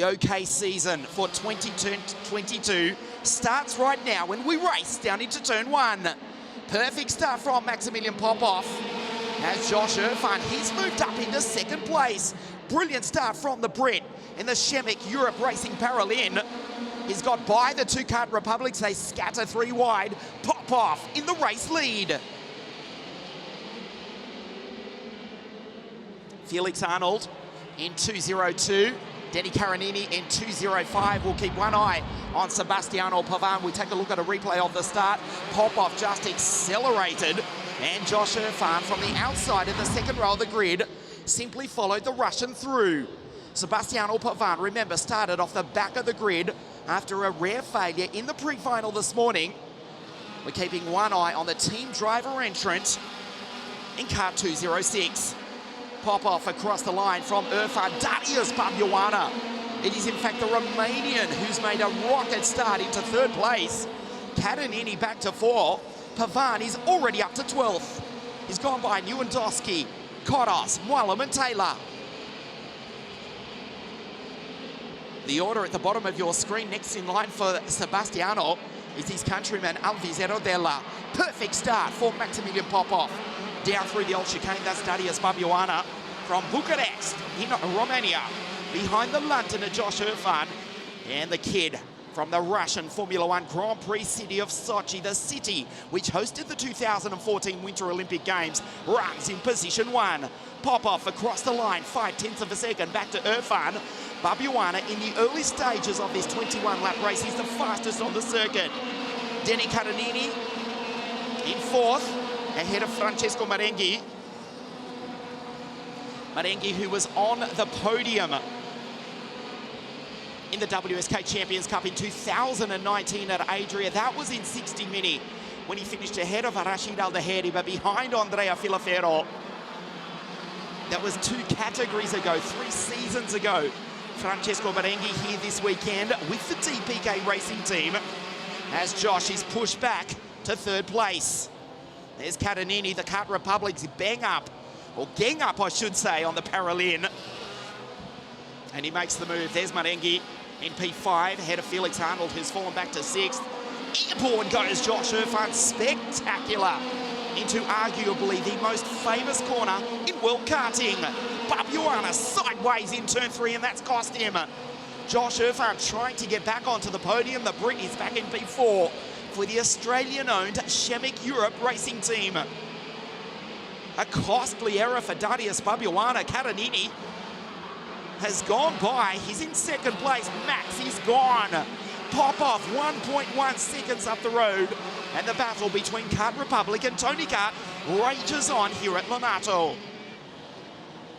The OK season for 2022 starts right now when we race down into turn one. Perfect start from Maximilian Popov. As Josh Irfan, he's moved up into second place. Brilliant start from the Brit in the Chemic Europe Racing Paralin. He's got by the two Kart Republics. They scatter three wide. Popov in the race lead. Felix Arnold in 2:02. Denny Karanini in 2:05. We'll keep one eye on Sebastiano Pavan. We take a look at a replay of the start. Popov just accelerated, and Josh Irfan from the outside in the second row of the grid simply followed the Russian through. Sebastiano Pavan, remember, started off the back of the grid after a rare failure in the pre-final this morning. We're keeping one eye on the team driver entrant in car 206. Popov across the line from Irfan, Darius Babuana. It is in fact the Romanian who's made a rocket start into third place. Katanini back to 4. Pavan is already up to 12th. He's gone by Newandowski, Kodos, Mwallum and Taylor. The order at the bottom of your screen, next in line for Sebastiano is his countryman Alvizero Della. Perfect start for Maximilian Popov. Down through the old chicane, that's Darius Babuana from Bucharest in Romania. Behind the Londoner Josh Irfan, and the kid from the Russian Formula One Grand Prix city of Sochi, the city which hosted the 2014 Winter Olympic Games, runs in position 1. Popov across the line, 0.5 of a second, back to Irfan. Babuana in the early stages of this 21-lap race, he's the fastest on the circuit. Denny Karanini in 4th, ahead of Francesco Marenghi. Marenghi, who was on the podium in the WSK Champions Cup in 2019 at Adria. That was in 60 Mini when he finished ahead of Rashid Aldaheri, but behind Andrea Filafero. That was 2 categories ago, 3 seasons ago. Francesco Marenghi here this weekend with the TPK Racing team as Josh is pushed back to 3rd place. There's Katanini, the Kart Republic's bang up, or gang up I should say, on the Paralin. And he makes the move. There's Marenghi in P5, ahead of Felix Arnold, who's fallen back to 6th. Airborne goes Josh Irfan, spectacular, into arguably the most famous corner in world karting. Babuana sideways in turn 3, and that's cost him. Josh Irfan trying to get back onto the podium. The Brit is back in P4 for the Australian-owned Chemic Europe Racing team. A costly error for Darius Babuana. Katanini has gone by. He's in 2nd place. Max is gone. Popov 1.1 seconds up the road. And the battle between Kart Republic and Tony Kart rages on here at Lonato.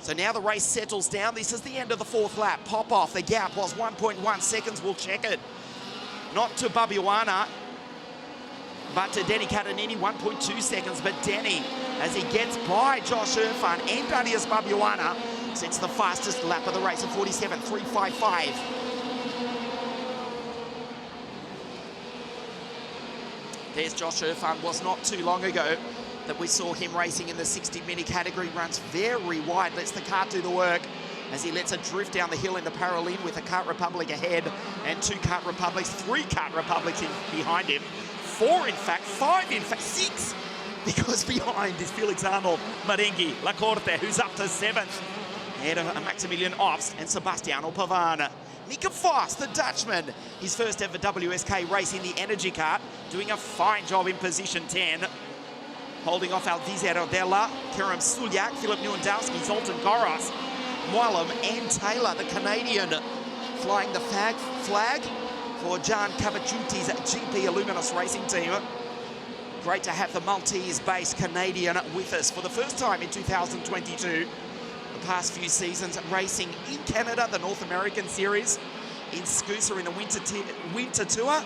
So now the race settles down. This is the end of the 4th lap. Popov, the gap was 1.1 seconds. We'll check it. Not to Babuana, but to Denny Katanini, 1.2 seconds. But Denny, as he gets by Josh Irfan and Darius Babuana, sets the fastest lap of the race at 47.355. There's Josh Irfan. Was not too long ago that we saw him racing in the 60 Mini category. Runs very wide, lets the kart do the work as he lets it drift down the hill in the Paralin with a Kart Republic ahead and 2 Kart Republics, 3 Kart Republics behind him. 4 in fact, 5 in fact, 6, because behind is Felix Arnold, Marenghi, Lacorte, who's up to 7th, ahead of Maximilian Ops and Sebastiano Pavan. Mika Foss, the Dutchman, his first ever WSK race in the energy kart, doing a fine job in position 10. Holding off Alvizero Della, Kerem Sulyak, Philip Newandowski, Zoltan Goros, Mwallum and Taylor, the Canadian, flying the flag for John Cavachuti's GP Illuminous Racing team. Great to have the Maltese-based Canadian with us for the first time in 2022. The past few seasons racing in Canada, the North American Series, in Scooser in the Winter Tour,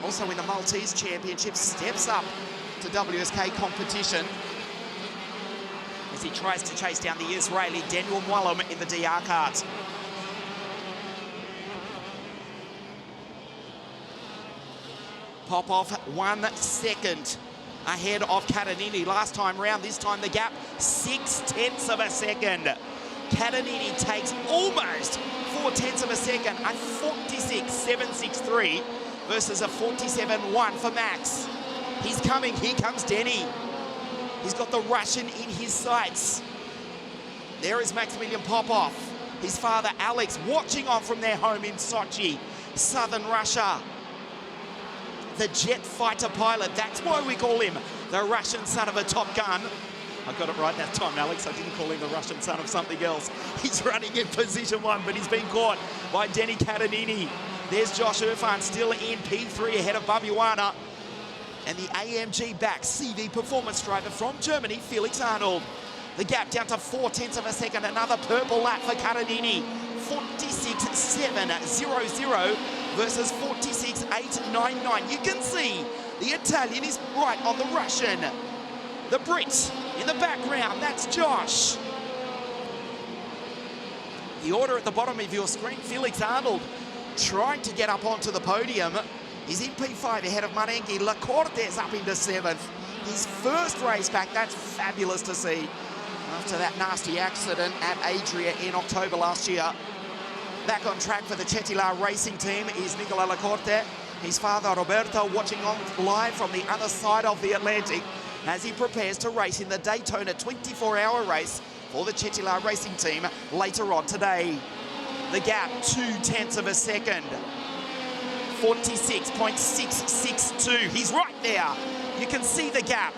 also in the Maltese Championship, steps up to WSK competition as he tries to chase down the Israeli Daniel Mwallum in the DR kart. Popov 1 second ahead of Katanini last time round. This time the gap 0.6 of a second. Katanini takes almost 4/10 of a second, a 46.763 versus a 47.1 for Max. He's coming, here comes Denny. He's got the Russian in his sights. There is Maximilian Popov. His father, Alex, watching on from their home in Sochi, southern Russia. The jet fighter pilot, that's why we call him the Russian son of a Top Gun. I got it right that time, Alex. I didn't call him the Russian son of something else. He's running in position 1, but he's been caught by Denny Katanini. There's Josh Irfan still in P3 ahead of Babuana. And the AMG back CV performance driver from Germany, Felix Arnold. The gap down to 4/10 of a second. Another purple lap for Katanini. 46.700 versus 46.899. You can see the Italian is right on the Russian. The Brit in the background, that's Josh. The order at the bottom of your screen, Felix Arnold trying to get up onto the podium. He's in P5 ahead of Marengi. Lacorte's up into 7th. His first race back, that's fabulous to see. After that nasty accident at Adria in October last year. Back on track for the Chetila racing team is Nicola Lacorte. His father, Roberto, watching on live from the other side of the Atlantic as he prepares to race in the Daytona 24-hour race for the Chetila racing team later on today. The gap, 2/10 of a second. 46.662. He's right there. You can see the gap.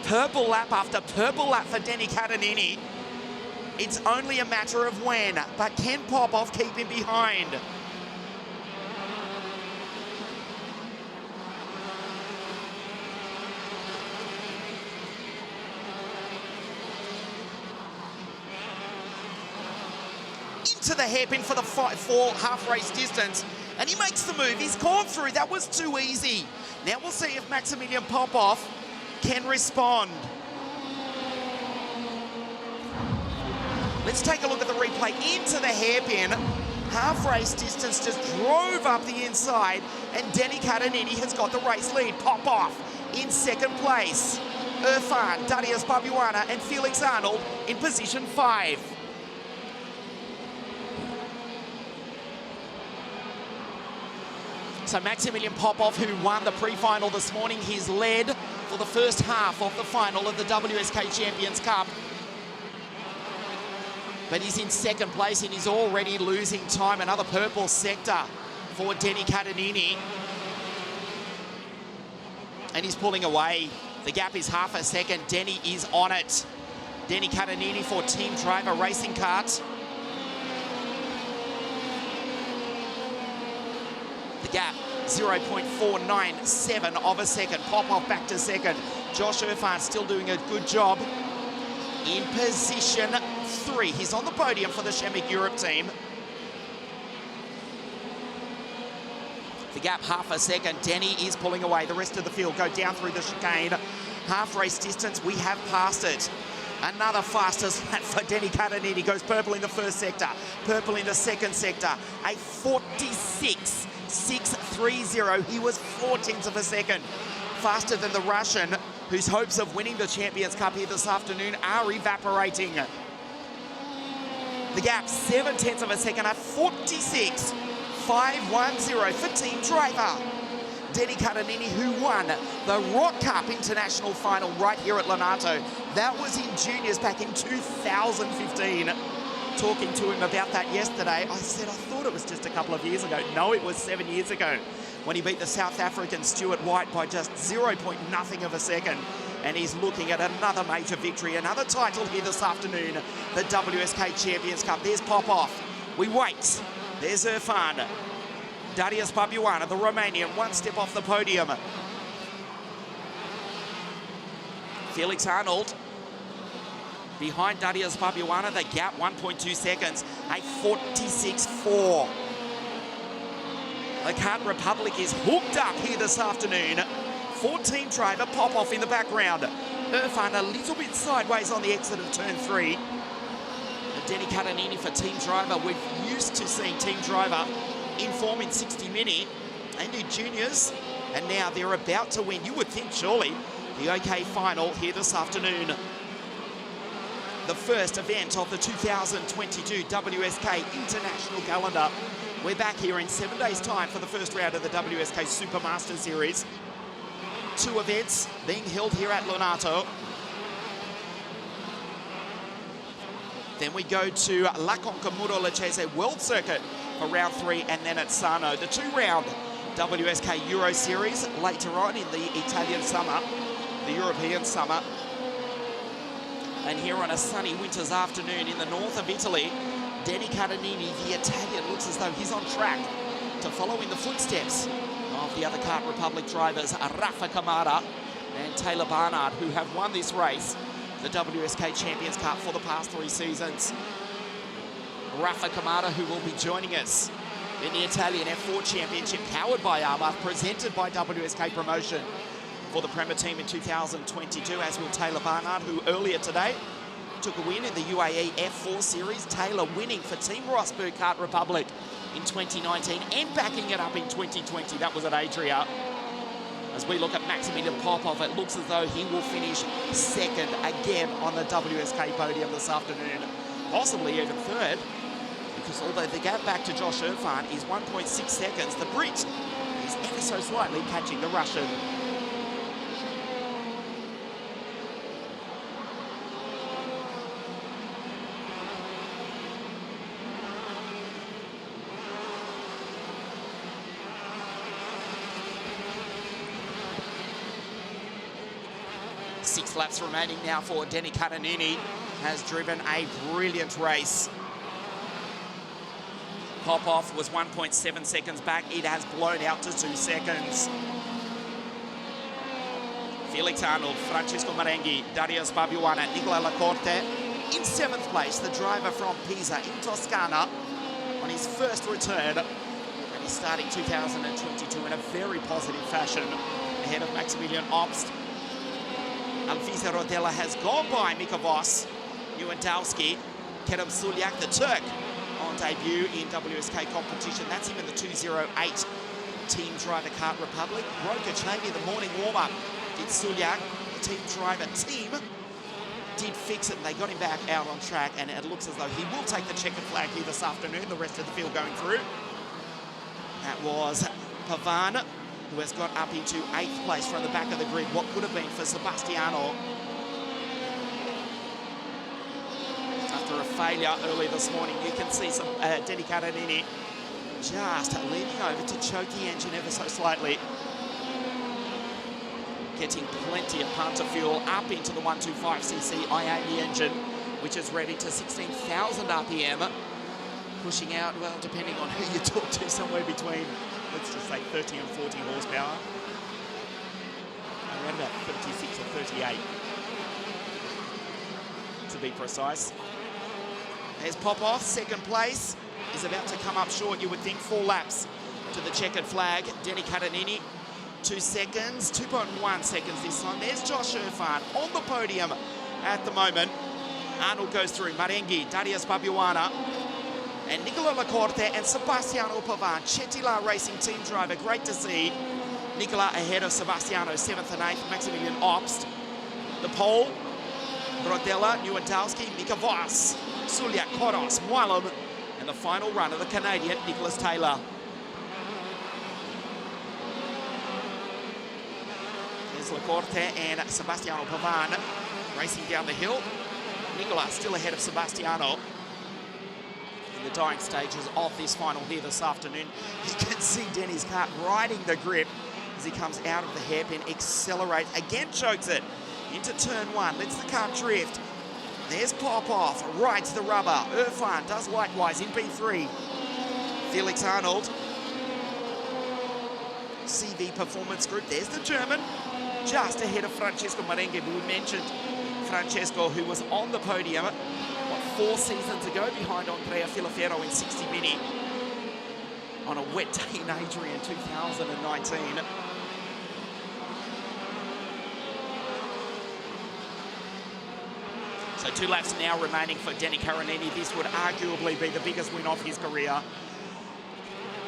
Purple lap after purple lap for Denny Katanini. It's only a matter of when, but can Popov keep him behind? Into the hairpin for the for half race distance, and he makes the move. He's gone through. That was too easy. Now we'll see if Maximilian Popov can respond. Let's take a look at the replay. Into the hairpin. Half race distance just drove up the inside, and Denny Katanini has got the race lead. Popov in second place. Irfan, Darius Babuana, and Felix Arnold in position 5. So Maximilian Popov, who won the pre-final this morning, he's led for the first half of the final of the WSK Champions Cup. But he's in second place and he's already losing time. Another purple sector for Denny Katanini. And he's pulling away. The gap is half a second. Denny is on it. Denny Katanini for Team Driver Racing Kart. The gap, 0.497 of a second. Popov back to second. Josh Irfan still doing a good job. In position 3. He's on the podium for the Shemik Europe team. The gap, half a second. Denny is pulling away. The rest of the field go down through the chicane. Half race distance, we have passed it. Another fastest lap for Denny Katanini. Goes purple in the first sector, purple in the second sector. A 46.630. He was 4/10 of a second faster than the Russian, whose hopes of winning the Champions Cup here this afternoon are evaporating. The gap, 7/10 of a second, a 46.510 for Team Driver. Denny Katanini, who won the Rock Cup International Final right here at Lonato. That was in juniors back in 2015. Talking to him about that yesterday, I said, I thought it was just a couple of years ago. No, it was 7 years ago when he beat the South African Stuart White by just 0.0 of a second. And he's looking at another major victory, another title here this afternoon, the WSK Champions Cup. There's Popov. We wait. There's Irfan. Darius Babuana, the Romanian, one step off the podium. Felix Arnold behind Darius Babuana. The gap, 1.2 seconds, a 46.4. The Kart Republic is hooked up here this afternoon. 14 driver Popov in the background. Irfan a little bit sideways on the exit of turn 3. Denny Katanini for Team Driver. We're used to seeing Team Driver in form in 60 Mini and in juniors, and now they're about to win. You would think surely the OK final here this afternoon. The first event of the 2022 WSK International Calendar. We're back here in 7 days' time for the first round of the WSK Supermaster Series. 2 events being held here at Lonato. Then we go to La Concamuro Lecce World Circuit for round 3, and then at Sarno. The 2-round WSK Euro Series later on in the Italian summer, the European summer. And here on a sunny winter's afternoon in the north of Italy, Denny Cardinini, the Italian, looks as though he's on track to follow in the footsteps of the other Kart Republic drivers, Rafa Camara and Taylor Barnard, who have won this race, the WSK Champions Cup, for the past 3 seasons. Rafa Camara, who will be joining us in the Italian F4 Championship, powered by Arma, presented by WSK Promotion for the Premier Team in 2022, as will Taylor Barnard, who earlier today took a win in the UAE F4 Series. Taylor winning for Team Rosberg Kart Republic in 2019 and backing it up in 2020. That was at Adria. As we look at Maximilian Popov, it looks as though he will finish second again on the WSK podium this afternoon, possibly even third, because although the gap back to Josh Irfan is 1.6 seconds, the Brit is ever so slightly catching the Russian. Six laps remaining now for Denny Cardinini. Has driven a brilliant race. Popov was 1.7 seconds back. It has blown out to 2 seconds. Felix Arnold, Francesco Marenghi, Dario Sbabiuana, Nicola Lacorte in 7th place. The driver from Pisa in Toscana on his first return. And he's starting 2022 in a very positive fashion, ahead of Maximilian Obst. Alvise Rodella has gone by Mika Voss, Lewandowski, Kerem Suljak, the Turk, on debut in WSK competition. That's him in the 208 Team Driver Kart Republic. Broke a chain in the morning warm-up. Did Suljak, the team driver team, did fix it, and they got him back out on track, and it looks as though he will take the checkered flag here this afternoon, the rest of the field going through. That was Pavan, who has got up into 8th place from the back of the grid, what could have been for Sebastiano. After a failure early this morning, you can see some Denny Cardinini just leaning over to choke the engine ever so slightly. Getting plenty of punter fuel up into the 125cc i80 engine, which is ready to 16,000 RPM. Pushing out, well, depending on who you talk to, somewhere between, let's just say 30 and 40 horsepower. Around about 36 or 38, to be precise. There's Popov, 2nd place. Is about to come up short, you would think, 4 laps to the checkered flag. Denny Cardinini, 2 seconds, 2.1 seconds this time. There's Josh Irfan on the podium at the moment. Arnold goes through, Marenghi, Darius Babuana, and Nicola Lacorte and Sebastiano Pavan, Chetila Racing team driver. Great to see Nicola ahead of Sebastiano, 7th and 8th, Maximilian Obst. The pole, Rodella, Lewandowski, Mika Voss, Suljak, Koros, Mwalum, and the final run of the Canadian, Nicholas Taylor. There's Lacorte and Sebastiano Pavan racing down the hill. Nicola still ahead of Sebastiano. In the dying stages of this final here this afternoon, you can see Denny's kart riding the grip as he comes out of the hairpin, accelerates, again chokes it into turn 1, lets the kart drift. There's Popov, rides the rubber. Irfan does likewise in P3. Felix Arnold, CV Performance Group. There's the German, just ahead of Francesco Marenghi. We mentioned Francesco, who was on the podium, 4 seasons ago, behind Andrea Filafero in 60 Mini on a wet day in Adria in 2019. So 2 laps now remaining for Denny Cardinini. This would arguably be the biggest win of his career.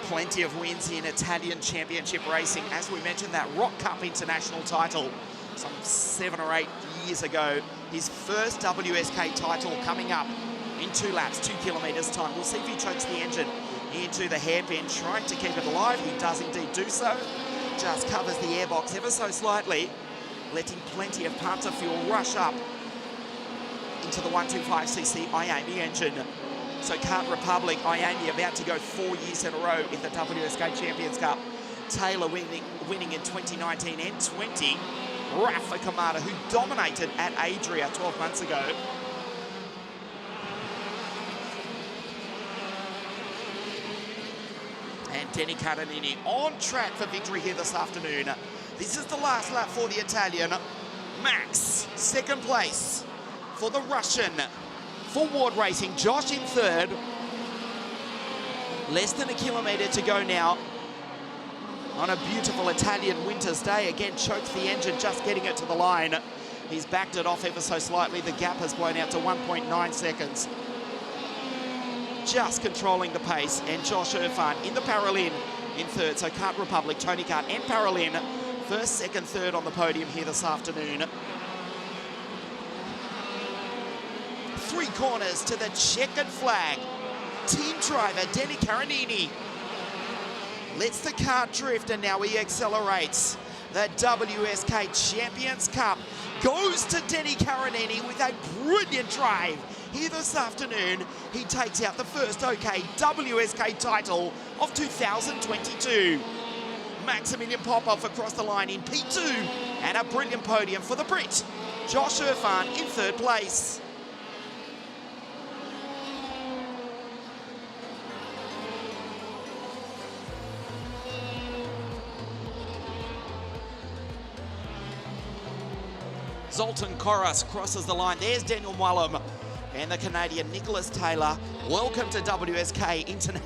Plenty of wins in Italian championship racing. As we mentioned, that Rock Cup international title some 7 or 8 years ago. His first WSK title coming up in 2 laps, 2 kilometres time. We'll see if he chokes the engine into the hairpin, trying to keep it alive. He does indeed do so. Just covers the airbox ever so slightly, letting plenty of parts of fuel rush up into the 125cc Miami engine. So Kart Republic, Miami about to go 4 years in a row in the WSK Champions Cup. Taylor winning in 2019 and 20. Rafa Kamada, who dominated at Adria 12 months ago. And Denny Catanini on track for victory here this afternoon. This is the last lap for the Italian. Max, second place for the Russian. Forward Racing, Josh in third. Less than a kilometre to go now on a beautiful Italian winter's day. Again, choked the engine, just getting it to the line. He's backed it off ever so slightly. The gap has blown out to 1.9 seconds. Just controlling the pace, and Josh Irfan in the Paralin in third. So Kart Republic, Tony Kart and Paralin, first, second, third on the podium here this afternoon. 3 corners to the checkered flag. Team driver Denny Catanini lets the car drift, and now he accelerates. The WSK Champions Cup goes to Denny Catanini with a brilliant drive here this afternoon. He takes out the first OK WSK title of 2022. Maximilian Popov across the line in P2, and a brilliant podium for the Brit. Josh Irfan in third place. Zoltan Koras crosses the line. There's Daniel Mwallum and the Canadian Nicholas Taylor. Welcome to WSK International.